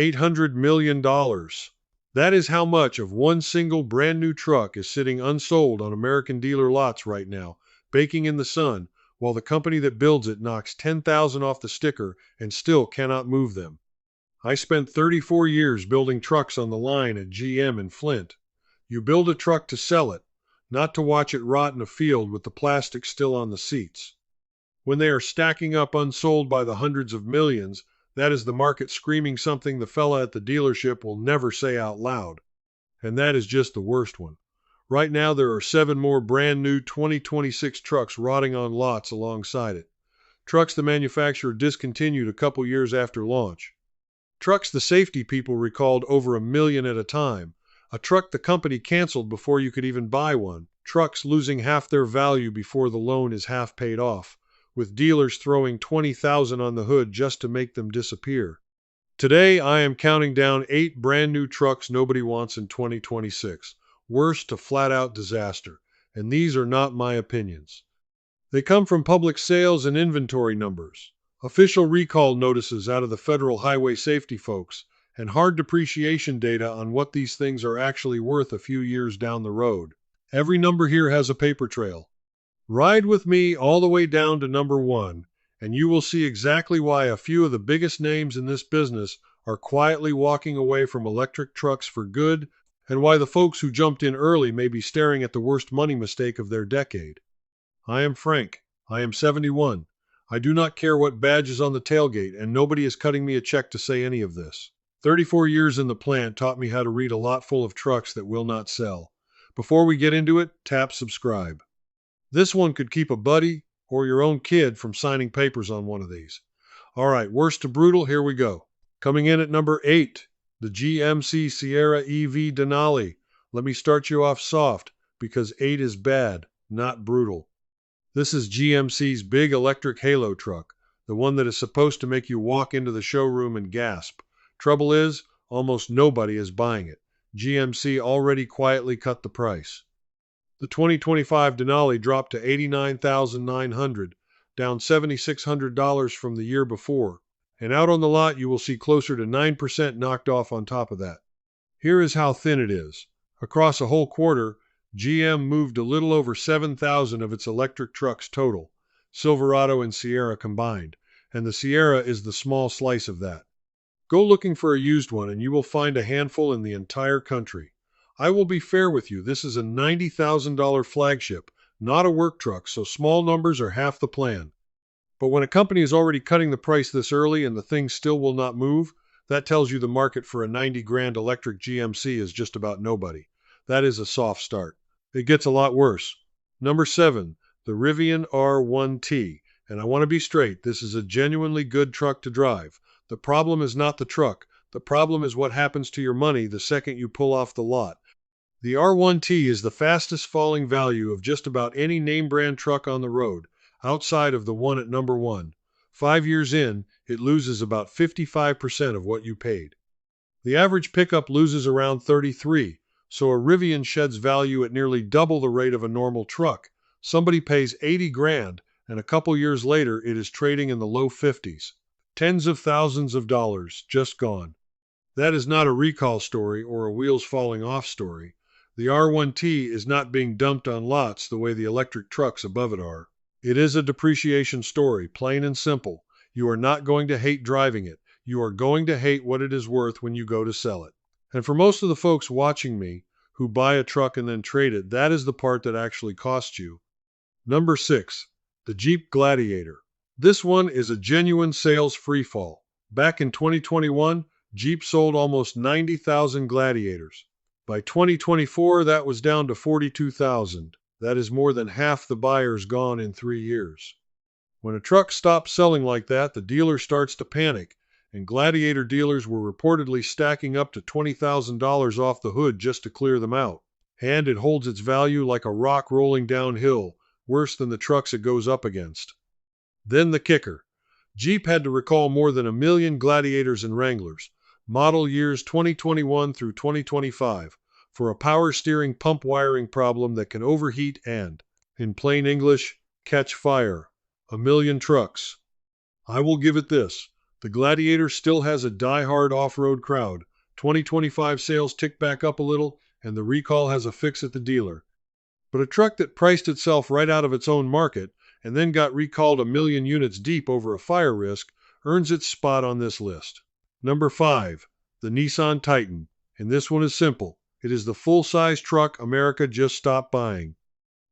$800 million. That is how much of one single brand new truck is sitting unsold on American dealer lots right now, baking in the sun, while the company that builds it knocks $10,000 off the sticker and still cannot move them. I spent 34 years building trucks on the line at GM in Flint. You build a truck to sell it, not to watch it rot in a field with the plastic still on the seats. When they are stacking up unsold by the hundreds of millions, that is the market screaming something the fella at the dealership will never say out loud. And that is just the worst one. Right now there are 7 more brand new 2026 trucks rotting on lots alongside it. Trucks the manufacturer discontinued a couple years after launch. Trucks the safety people recalled over 1 million at a time. A truck the company canceled before you could even buy one. Trucks losing half their value before the loan is half paid off, with dealers throwing $20,000 on the hood just to make them disappear. Today, I am counting down 8 brand new trucks nobody wants in 2026. Worst to flat-out disaster. And these are not my opinions. They come from public sales and inventory numbers, official recall notices out of the federal highway safety folks, and hard depreciation data on what these things are actually worth a few years down the road. Every number here has a paper trail. Ride with me all the way down to number 1, and you will see exactly why a few of the biggest names in this business are quietly walking away from electric trucks for good, and why the folks who jumped in early may be staring at the worst money mistake of their decade. I am Frank. I am 71. I do not care what badge is on the tailgate, and nobody is cutting me a check to say any of this. 34 years in the plant taught me how to read a lot full of trucks that will not sell. Before we get into it, tap subscribe. This one could keep a buddy or your own kid from signing papers on one of these. All right, worst to brutal, here we go. Coming in at number 8, the GMC Sierra EV Denali. Let me start you off soft, because 8 is bad, not brutal. This is GMC's big electric halo truck, the one that is supposed to make you walk into the showroom and gasp. Trouble is, almost nobody is buying it. GMC already quietly cut the price. The 2025 Denali dropped to $89,900, down $7,600 from the year before, and out on the lot you will see closer to 9% knocked off on top of that. Here is how thin it is. Across a whole quarter, GM moved a little over 7,000 of its electric trucks total, Silverado and Sierra combined, and the Sierra is the small slice of that. Go looking for a used one and you will find a handful in the entire country. I will be fair with you, this is a $90,000 flagship, not a work truck, so small numbers are half the plan. But when a company is already cutting the price this early and the thing still will not move, that tells you the market for a 90 grand electric GMC is just about nobody. That is a soft start. It gets a lot worse. Number 7, the Rivian R1T. And I want to be straight, this is a genuinely good truck to drive. The problem is not the truck. The problem is what happens to your money the second you pull off the lot. The R1T is the fastest falling value of just about any name brand truck on the road, outside of the one at number 1. 5 years in, it loses about 55% of what you paid. The average pickup loses around 33, so a Rivian sheds value at nearly double the rate of a normal truck. Somebody pays 80 grand, and a couple years later it is trading in the low 50s. Tens of thousands of dollars just gone. That is not a recall story or a wheels falling off story. The R1T is not being dumped on lots the way the electric trucks above it are. It is a depreciation story, plain and simple. You are not going to hate driving it. You are going to hate what it is worth when you go to sell it. And for most of the folks watching me who buy a truck and then trade it, that is the part that actually costs you. Number 6, the Jeep Gladiator. This one is a genuine sales freefall. Back in 2021, Jeep sold almost 90,000 Gladiators. By 2024, that was down to 42,000. That is more than half the buyers gone in 3 years. When a truck stops selling like that, the dealer starts to panic, and Gladiator dealers were reportedly stacking up to $20,000 off the hood just to clear them out. And it holds its value like a rock rolling downhill, worse than the trucks it goes up against. Then the kicker. Jeep had to recall more than 1 million Gladiators and Wranglers, model years 2021 through 2025, for a power steering pump wiring problem that can overheat and, in plain English, catch fire. 1 million trucks. I will give it this. The Gladiator still has a die-hard off-road crowd. 2025 sales tick back up a little, and the recall has a fix at the dealer. But a truck that priced itself right out of its own market and then got recalled a million units deep over a fire risk earns its spot on this list. Number 5. The Nissan Titan. And this one is simple. It is the full-size truck America just stopped buying.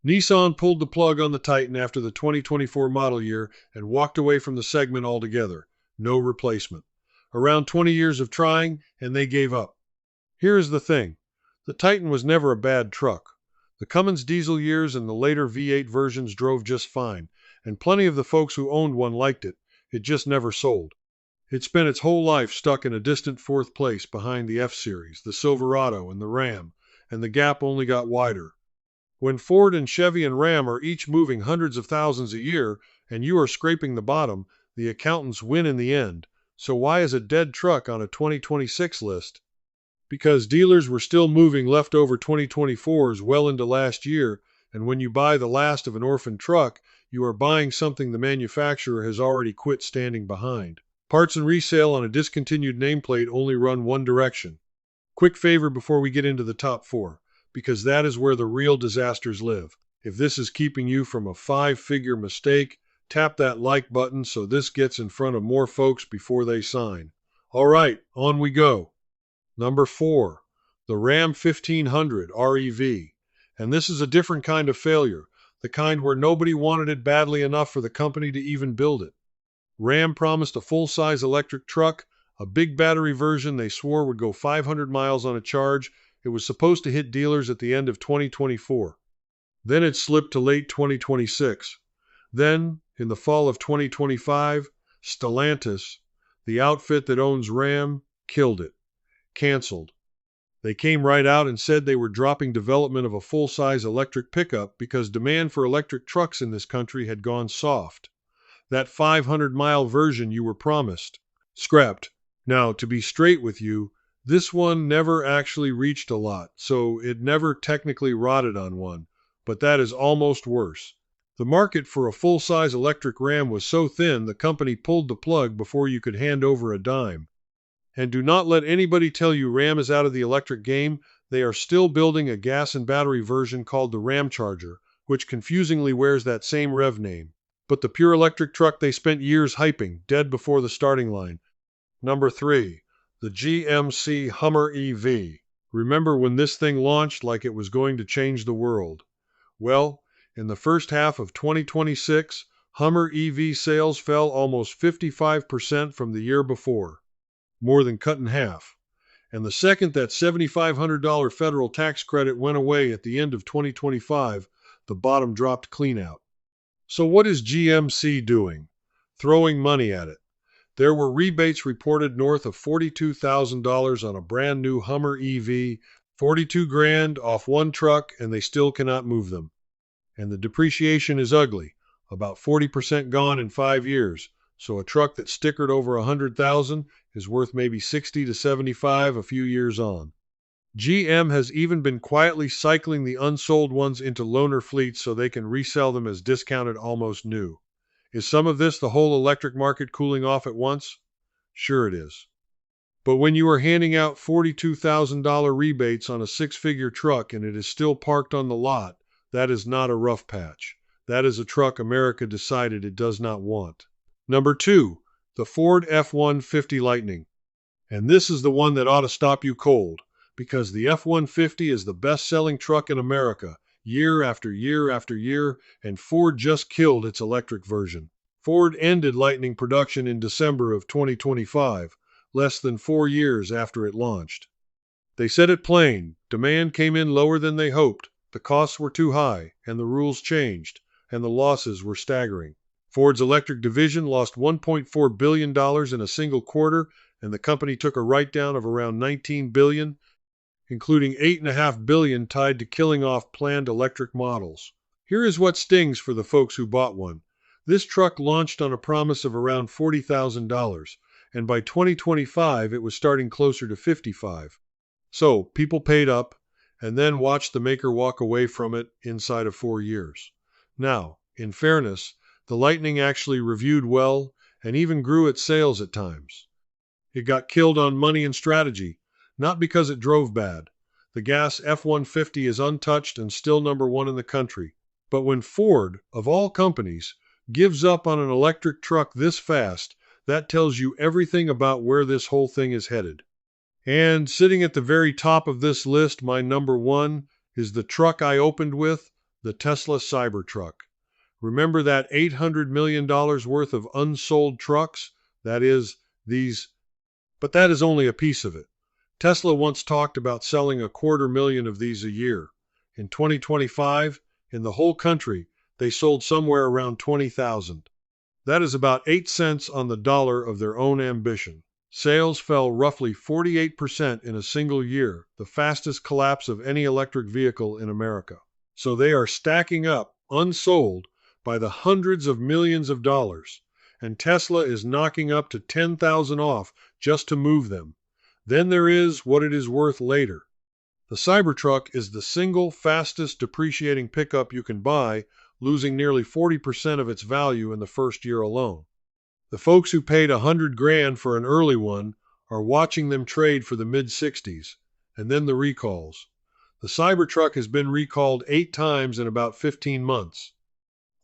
Nissan pulled the plug on the Titan after the 2024 model year and walked away from the segment altogether. No replacement. Around 20 years of trying, and they gave up. Here is the thing. The Titan was never a bad truck. The Cummins diesel years and the later V8 versions drove just fine, and plenty of the folks who owned one liked it. It just never sold. It spent its whole life stuck in a distant fourth place behind the F-Series, the Silverado, and the Ram, and the gap only got wider. When Ford and Chevy and Ram are each moving hundreds of thousands a year, and you are scraping the bottom, the accountants win in the end. So why is a dead truck on a 2026 list? Because dealers were still moving leftover 2024s well into last year, and when you buy the last of an orphan truck, you are buying something the manufacturer has already quit standing behind. Parts and resale on a discontinued nameplate only run one direction. Quick favor before we get into the top 4, because that is where the real disasters live. If this is keeping you from a 5-figure mistake, tap that like button so this gets in front of more folks before they sign. All right, on we go. Number 4, the Ram 1500 REV. And this is a different kind of failure, the kind where nobody wanted it badly enough for the company to even build it. Ram promised a full-size electric truck, a big battery version they swore would go 500 miles on a charge. It was supposed to hit dealers at the end of 2024. Then it slipped to late 2026. Then, in the fall of 2025, Stellantis, the outfit that owns Ram, killed it. Canceled. They came right out and said they were dropping development of a full-size electric pickup because demand for electric trucks in this country had gone soft. That 500-mile version you were promised. Scrapped. Now, to be straight with you, this one never actually reached a lot, so it never technically rotted on one, but that is almost worse. The market for a full-size electric Ram was so thin the company pulled the plug before you could hand over a dime. And do not let anybody tell you Ram is out of the electric game. They are still building a gas and battery version called the Ram Charger, which confusingly wears that same rev name. But the pure electric truck they spent years hyping, dead before the starting line. Number 3, the GMC Hummer EV. Remember when this thing launched like it was going to change the world? Well, in the first half of 2026, Hummer EV sales fell almost 55% from the year before. More than cut in half. And the second that $7,500 federal tax credit went away at the end of 2025, the bottom dropped clean out. So what is GMC doing? Throwing money at it. There were rebates reported north of $42,000 on a brand new Hummer EV, $42,000 off one truck, and they still cannot move them. And the depreciation is ugly, about 40% gone in 5 years. So a truck that stickered over $100,000 is worth maybe $60 to $75 a few years on. GM has even been quietly cycling the unsold ones into loaner fleets so they can resell them as discounted almost new. Is some of this the whole electric market cooling off at once? Sure it is. But when you are handing out $42,000 rebates on a 6-figure truck and it is still parked on the lot, that is not a rough patch. That is a truck America decided it does not want. Number 2, the Ford F-150 Lightning. And this is the one that ought to stop you cold, because the F-150 is the best-selling truck in America, year after year after year, and Ford just killed its electric version. Ford ended Lightning production in December of 2025, less than 4 years after it launched. They said it plain, demand came in lower than they hoped, the costs were too high, and the rules changed, and the losses were staggering. Ford's electric division lost $1.4 billion in a single quarter, and the company took a write-down of around $19 billion, including $8.5 billion tied to killing off planned electric models. Here is what stings for the folks who bought one. This truck launched on a promise of around $40,000, and by 2025 it was starting closer to $55,000. So people paid up, and then watched the maker walk away from it inside of 4 years. Now, in fairness, the Lightning actually reviewed well, and even grew its sales at times. It got killed on money and strategy, not because it drove bad. The gas F-150 is untouched and still #1 in the country. But when Ford, of all companies, gives up on an electric truck this fast, that tells you everything about where this whole thing is headed. And sitting at the very top of this list, my #1, is the truck I opened with, the Tesla Cybertruck. Remember that $800 million worth of unsold trucks? That is, these. But that is only a piece of it. Tesla once talked about selling 250,000 of these a year. In 2025, in the whole country, they sold somewhere around 20,000. That is about 8 cents on the dollar of their own ambition. Sales fell roughly 48% in a single year, the fastest collapse of any electric vehicle in America. So they are stacking up, unsold, by the hundreds of millions of dollars. And Tesla is knocking up to 10,000 off just to move them. Then there is what it is worth later. The Cybertruck is the single fastest depreciating pickup you can buy, losing nearly 40% of its value in the first year alone. The folks who paid $100,000 for an early one are watching them trade for the mid-60s, and then the recalls. The Cybertruck has been recalled 8 times in about 15 months.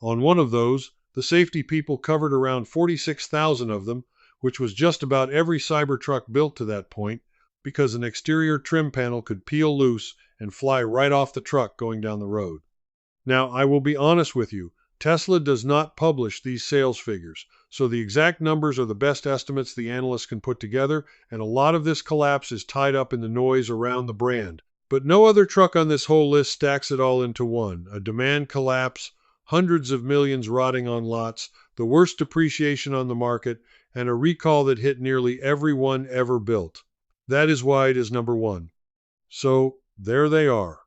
On one of those, the safety people covered around 46,000 of them, which was just about every Cybertruck built to that point, because an exterior trim panel could peel loose and fly right off the truck going down the road. Now, I will be honest with you, Tesla does not publish these sales figures, so the exact numbers are the best estimates the analysts can put together, and a lot of this collapse is tied up in the noise around the brand. But no other truck on this whole list stacks it all into one: a demand collapse, hundreds of millions rotting on lots, the worst depreciation on the market, and a recall that hit nearly every one ever built. That is why it is #1. So, there they are.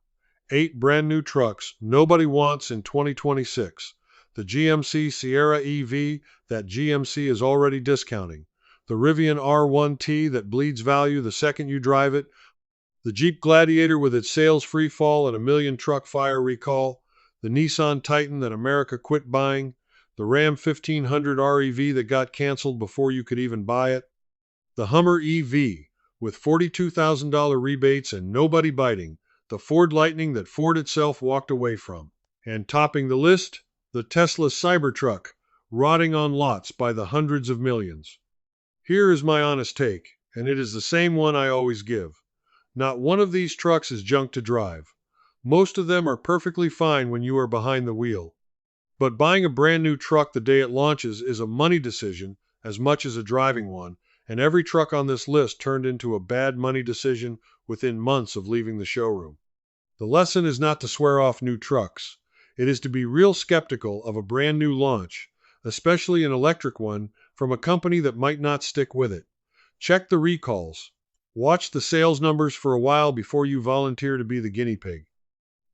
8 brand new trucks nobody wants in 2026. The GMC Sierra EV that GMC is already discounting. The Rivian R1T that bleeds value the second you drive it. The Jeep Gladiator with its sales free fall and a million truck fire recall. The Nissan Titan that America quit buying. The Ram 1500 REV that got canceled before you could even buy it. The Hummer EV with $42,000 rebates and nobody biting. The Ford Lightning that Ford itself walked away from. And topping the list, the Tesla Cybertruck, rotting on lots by the hundreds of millions. Here is my honest take, and it is the same one I always give. Not one of these trucks is junk to drive. Most of them are perfectly fine when you are behind the wheel. But buying a brand new truck the day it launches is a money decision as much as a driving one, and every truck on this list turned into a bad money decision within months of leaving the showroom. The lesson is not to swear off new trucks. It is to be real skeptical of a brand new launch, especially an electric one, from a company that might not stick with it. Check the recalls. Watch the sales numbers for a while before you volunteer to be the guinea pig.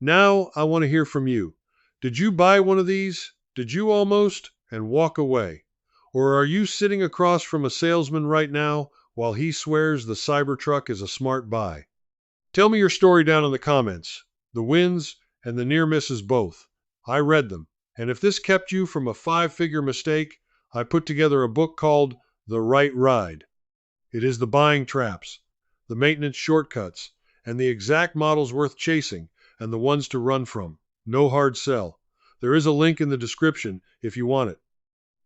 Now, I want to hear from you. Did you buy one of these? Did you almost? And walk away? Or are you sitting across from a salesman right now while he swears the Cybertruck is a smart buy? Tell me your story down in the comments. The wins and the near misses both. I read them. And if this kept you from a 5-figure mistake, I put together a book called The Right Ride. It is the buying traps, the maintenance shortcuts, and the exact models worth chasing and the ones to run from. No hard sell. There is a link in the description if you want it.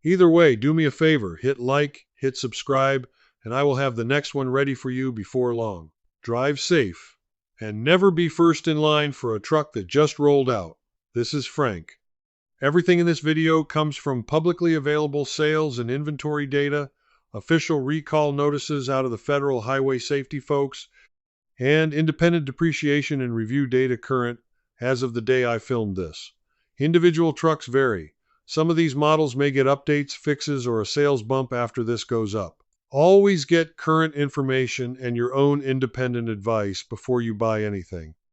Either way, do me a favor, hit like, hit subscribe, and I will have the next one ready for you before long. Drive safe, and never be first in line for a truck that just rolled out. This is Frank. Everything in this video comes from publicly available sales and inventory data, official recall notices out of the federal highway safety folks, and independent depreciation and review data current as of the day I filmed this. Individual trucks vary. Some of these models may get updates, fixes, or a sales bump after this goes up. Always get current information and your own independent advice before you buy anything.